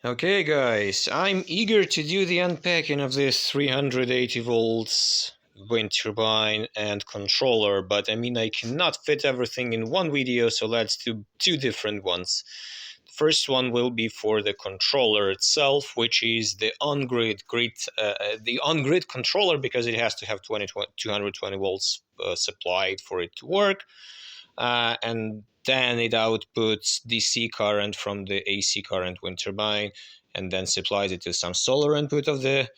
Okay guys, I'm eager to do the unpacking of this 380 volts wind turbine and controller, but I cannot fit everything in one video, so let's do two different ones. The first one will be for the controller itself, which is the on-grid controller, because it has to have 220 volts supplied for it to work. And then it outputs DC current from the AC current wind turbine, and then supplies it to some solar input of the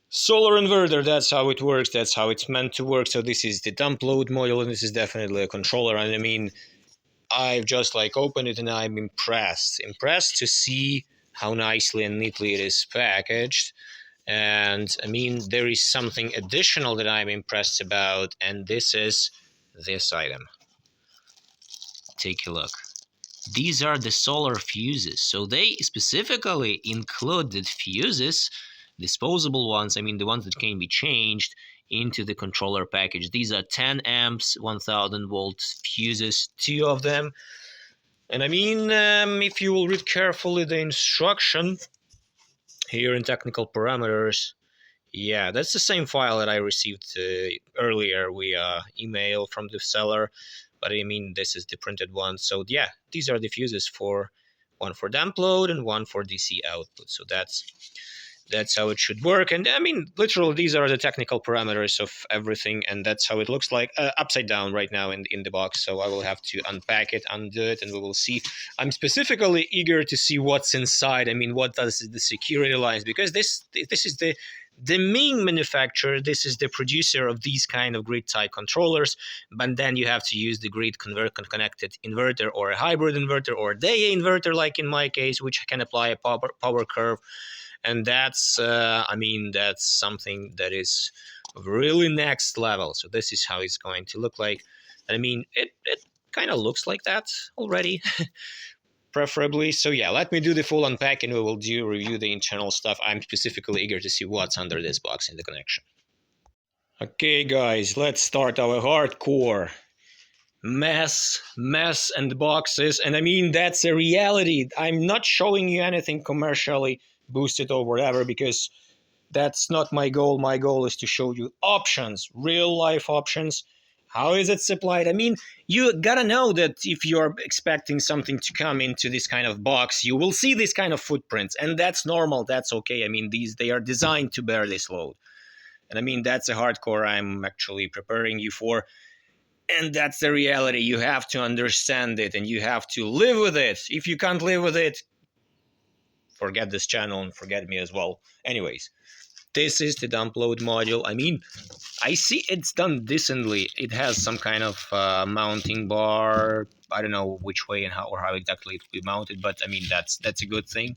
solar inverter. That's how it works. That's how it's meant to work. So this is the dump load module, and this is definitely a controller. And I've just opened it, and I'm impressed to see how nicely and neatly it is packaged. And there is something additional that I'm impressed about, and this is this item. Take a look. These are the solar fuses. So they specifically included fuses, disposable ones, the ones that can be changed, into the controller package. These are 10 amps, 1000 volts fuses, two of them. And if you will read carefully the instruction here in technical parameters, yeah, that's the same file that I received earlier via email from the seller. But this is the printed one. So yeah, these are the fuses, for one for damp load and one for DC output. So that's how it should work. And literally, these are the technical parameters of everything, and that's how it looks like upside down right now in the box. So I will have to unpack it, undo it, and we will see. I'm specifically eager to see what's inside. What does the security lines, because this is the main manufacturer. This is the producer of these kind of grid-type controllers, but then you have to use the grid connected inverter, or a hybrid inverter, or a Deye inverter, like in my case, which can apply a power curve. And that's that's something that is really next level. So this is how it's going to look like. It kind of looks like that already. Preferably. So yeah, let me do the full unpacking. We will review the internal stuff. I'm specifically eager to see what's under this box in the connection. Okay guys, let's start our hardcore mess and boxes. And that's a reality. I'm not showing you anything commercially boosted or whatever, because that's not my goal. My goal is to show you options, real life options. How is it supplied? You gotta know that if you're expecting something to come into this kind of box, you will see this kind of footprints, and that's normal. That's okay. They are designed to bear this load. And that's a hardcore I'm actually preparing you for. And that's the reality. You have to understand it, and you have to live with it. If you can't live with it, forget this channel and forget me as well. Anyways, this is the dump load module. I see it's done decently. It has some kind of mounting bar. I don't know which way and how exactly it will be mounted, but that's a good thing.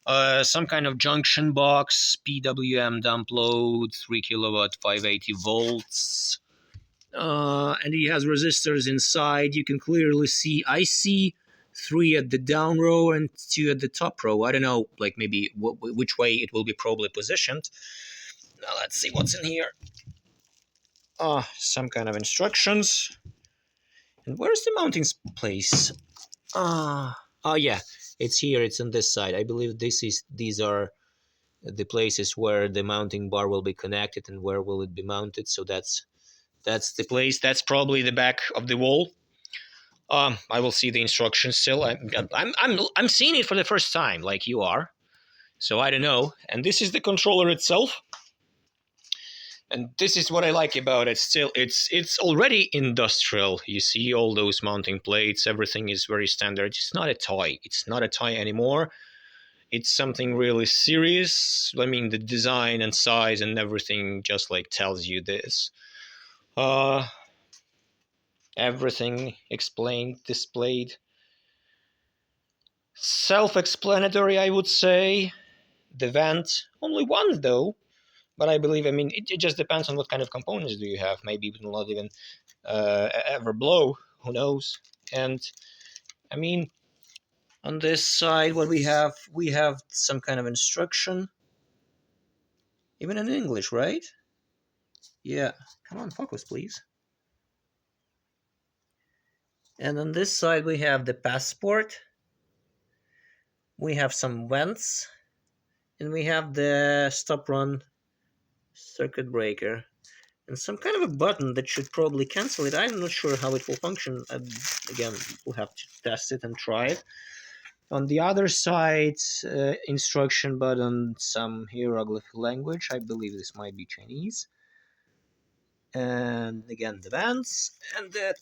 Some kind of junction box, PWM dump load, 3 kilowatt, 580 volts. And it has resistors inside. You can clearly see, I see 3 at the down row and 2 at the top row. I don't know, maybe which way it will be probably positioned. Now let's see what's in here. Some kind of instructions. And where's the mounting place? Yeah, it's here. It's on this side. I believe these are the places where the mounting bar will be connected and where will it be mounted. So that's the place. That's probably the back of the wall. I will see the instructions still. I'm seeing it for the first time, like you are. So I don't know. And this is the controller itself. And this is what I like about it. Still, it's already industrial. You see all those mounting plates. Everything is very standard. It's not a toy. It's not a toy anymore. It's something really serious. The design and size and everything just tells you this. Everything explained, displayed. Self-explanatory, I would say. The vent, only one though. But I believe, it just depends on what kind of components do you have. Maybe it will not even ever blow. Who knows? And on this side, what we have some kind of instruction. Even in English, right? Yeah. Come on, focus, please. And on this side, we have the passport, we have some vents, and we have the stop run circuit breaker, and some kind of a button that should probably cancel it. I'm not sure how it will function. Again, we'll have to test it and try it. On the other side, instruction button, some hieroglyphic language. I believe this might be Chinese. And again, the vents and the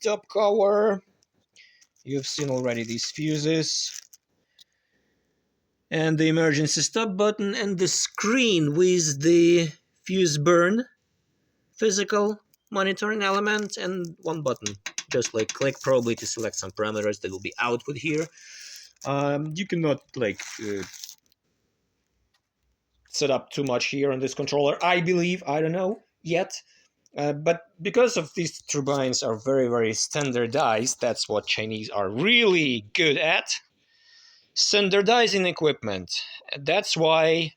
top cover. You've seen already these fuses. And the emergency stop button and the screen with the fuse burn physical monitoring element and one button. Just like click probably to select some parameters that will be output here. You cannot set up too much here on this controller, I believe. I don't know yet. But because of these turbines are very, very standardized, that's what Chinese are really good at. Standardizing equipment. That's why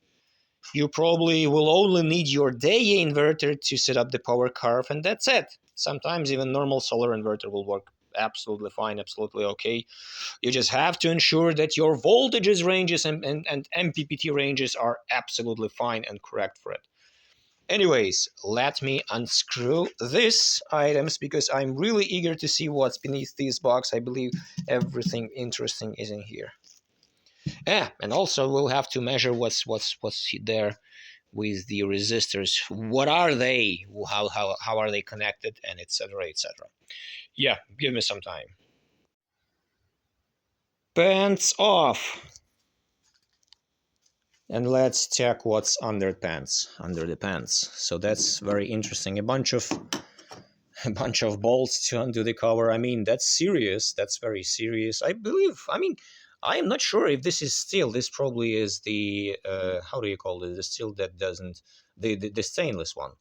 you probably will only need your Deye inverter to set up the power curve, and that's it. Sometimes even normal solar inverter will work absolutely fine, absolutely okay. You just have to ensure that your voltages ranges and MPPT ranges are absolutely fine and correct for it. Anyways, let me unscrew these items because I'm really eager to see what's beneath this box. I believe everything interesting is in here. Yeah, and also we'll have to measure what's there with the resistors. What are they? How are they connected? And etc. etc. Yeah, give me some time. Pants off. And let's check what's under the pants. So that's very interesting. A bunch of bolts to undo the cover. I mean, that's serious. That's very serious. I believe. I mean, I am not sure if this is steel. This probably is the how do you call it? The steel that doesn't the stainless one.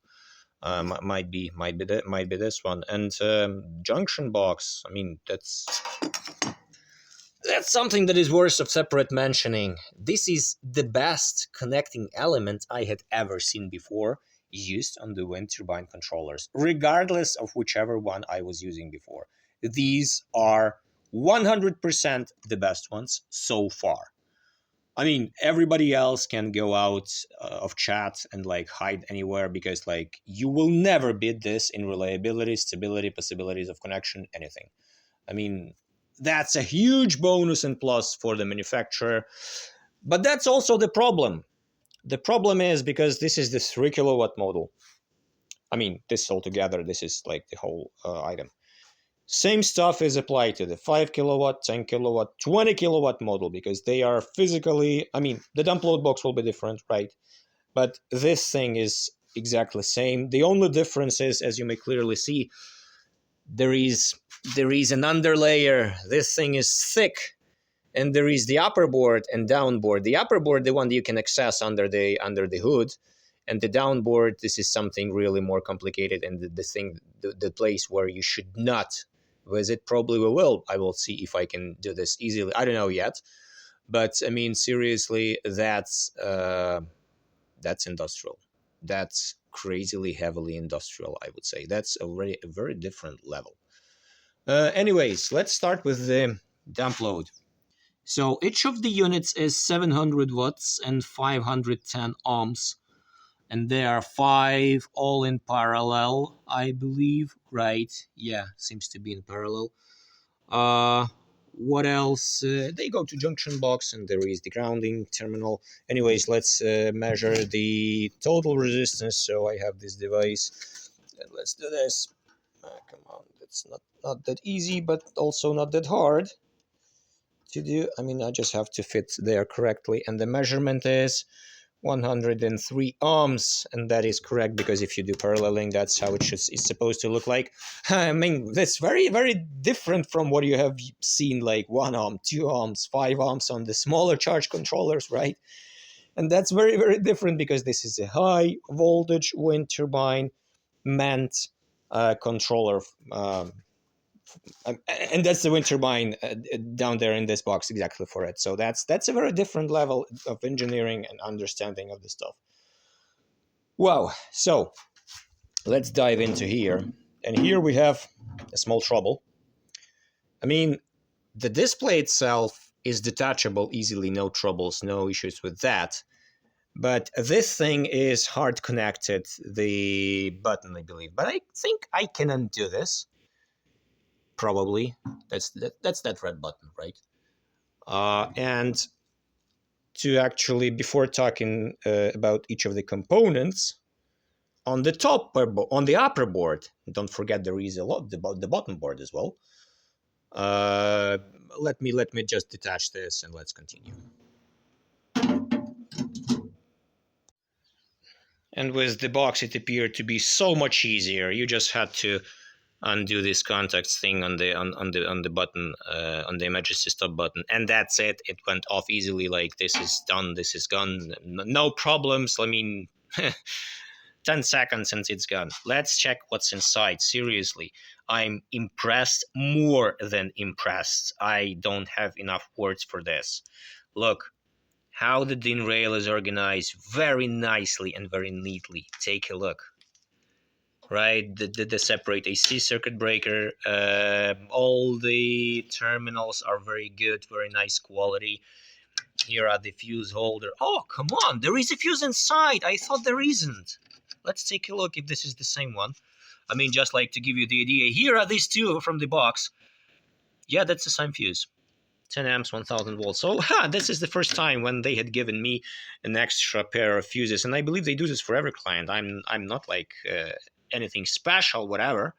Might be this one. And junction box. I mean, that's something that is worth of separate mentioning. This is the best connecting element I had ever seen before used on the wind turbine controllers, regardless of whichever one I was using before. These are 100% the best ones so far. I mean, everybody else can go out of chat and like hide anywhere because like you will never beat this in reliability, stability, possibilities of connection, anything. I mean, that's a huge bonus and plus for the manufacturer. But that's also the problem. The problem is because this is the 3 kilowatt model. I mean, this altogether, this is like the whole item. Same stuff is applied to the 5 kilowatt, 10 kilowatt, 20 kilowatt model because they are physically, I mean, the dump load box will be different, right? But this thing is exactly the same. The only difference is, as you may clearly see, there is an underlayer. This thing is thick, and there is the upper board and downboard. The upper board, the one that you can access under the hood, and the downboard, this is something really more complicated, and the place where you should not visit. Probably we will. I will see if I can do this easily. I don't know yet, but I mean seriously, that's industrial. That's crazily heavily industrial, I would say. That's already a very different level. Anyways, let's start with the dump load. So each of the units is 700 watts and 510 ohms. And there are 5 all in parallel, I believe. Right? Yeah, seems to be in parallel. What else? They go to junction box and there is the grounding terminal. Anyways, let's measure the total resistance. So I have this device and let's do this. Come on, it's not that easy, but also not that hard to do. I mean, I just have to fit there correctly, and the measurement is 103 ohms, and that is correct because if you do paralleling, that's how it's supposed to look like. I mean, that's very, very different from what you have seen, like 1 ohm, 2 ohms, 5 ohms on the smaller charge controllers, right? And that's very, very different because this is a high voltage wind turbine meant controller. And that's the wind turbine down there in this box exactly for it. So that's a very different level of engineering and understanding of the stuff. Wow. So let's dive into here. And here we have a small trouble. I mean, the display itself is detachable easily, no troubles, no issues with that. But this thing is hard connected, the button, I believe. But I think I can undo this. Probably. That's that red button, right? And to actually, before talking about each of the components, on the on the upper board, don't forget there is a lot about the bottom board as well. Let me just detach this and let's continue. And with the box, it appeared to be so much easier. You just had to undo this contacts thing on the button, on the emergency stop button, and that's it. It went off easily. Like, this is done, this is gone, no problems. I mean, 10 seconds and it's gone. Let's check what's inside. Seriously, I'm impressed, more than impressed. I don't have enough words for this. Look how the DIN rail is organized, very nicely and very neatly. Take a look. Right, the separate AC circuit breaker. All the terminals are very good, very nice quality. Here are the fuse holder. Oh, come on, there is a fuse inside. I thought there isn't. Let's take a look if this is the same one. I mean, just like to give you the idea, here are these two from the box. Yeah, that's the same fuse. 10 amps, 1000 volts. So this is the first time when they had given me an extra pair of fuses, and I believe they do this for every client. I'm not like anything special, whatever.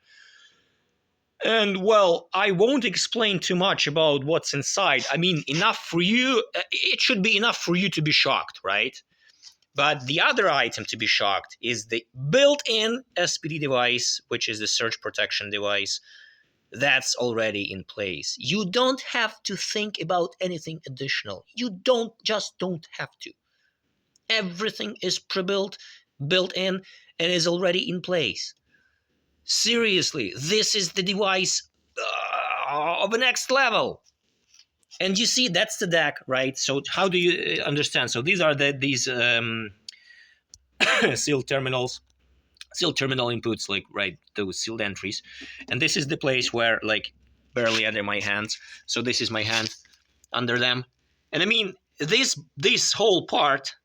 And well, I won't explain too much about what's inside. I mean, enough for you. It should be enough for you to be shocked, right? But the other item to be shocked is the built-in SPD device, which is the surge protection device. That's already in place. You don't have to think about anything additional. You don't have to. Everything is pre-built, built in, and is already in place. Seriously, this is the device of the next level. And you see, that's the deck, right? So how do you understand? So these are these sealed terminals, sealed terminal inputs, like, right, those sealed entries. And this is the place where, like, barely under my hands. So this is my hand under them. And I mean, this whole part,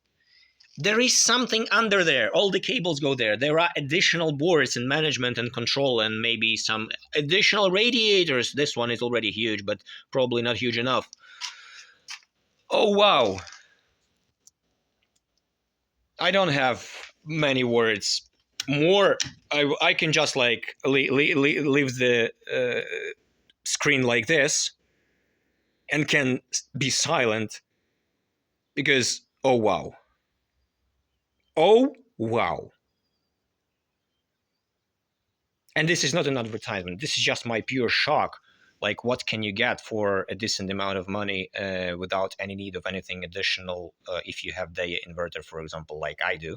there is something under there. All the cables go there. There are additional boards and management and control, and maybe some additional radiators. This one is already huge, but probably not huge enough. Oh, wow. I don't have many words. More, I can just like leave the screen like this and can be silent because, oh, wow. Oh, wow. And this is not an advertisement. This is just my pure shock. Like, what can you get for a decent amount of money without any need of anything additional if you have Deye inverter, for example, like I do?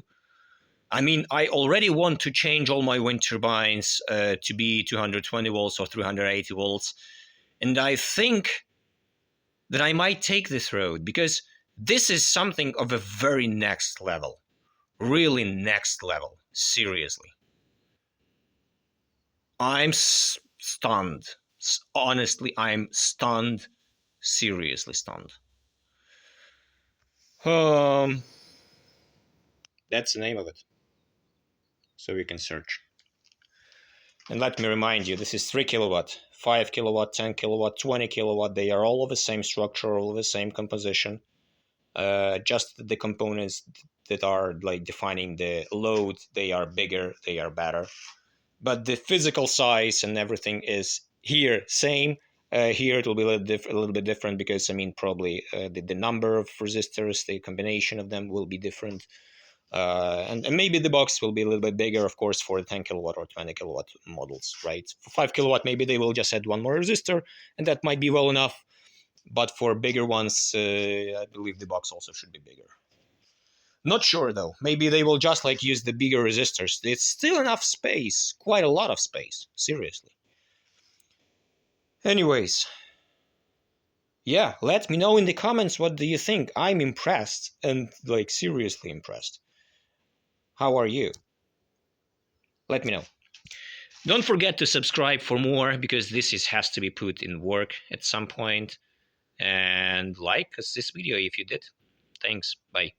I mean, I already want to change all my wind turbines to be 220 volts or 380 volts. And I think that I might take this road because this is something of a very next level. Really next level. Seriously. I'm stunned. Honestly, I'm stunned. Seriously stunned. That's the name of it. So you can search. And let me remind you, this is 3 kilowatt, 5 kilowatt, 10 kilowatt, 20 kilowatt. They are all of the same structure, all of the same composition. Just the components that are like defining the load, they are bigger, they are better. But the physical size and everything is here same. Here it will be a little bit different because, I mean, probably the number of resistors, the combination of them will be different. And maybe the box will be a little bit bigger, of course, for 10 kilowatt or 20 kilowatt models, right? For 5 kilowatt, maybe they will just add one more resistor, and that might be well enough. But for bigger ones, I believe the box also should be bigger. Not sure, though. Maybe they will just like use the bigger resistors. It's still enough space, quite a lot of space, seriously. Anyways, yeah, let me know in the comments what do you think. I'm impressed, and like seriously impressed. How are you? Let me know. Don't forget to subscribe for more, because this has to be put in work at some point. and like this video if you did. Thanks. Bye.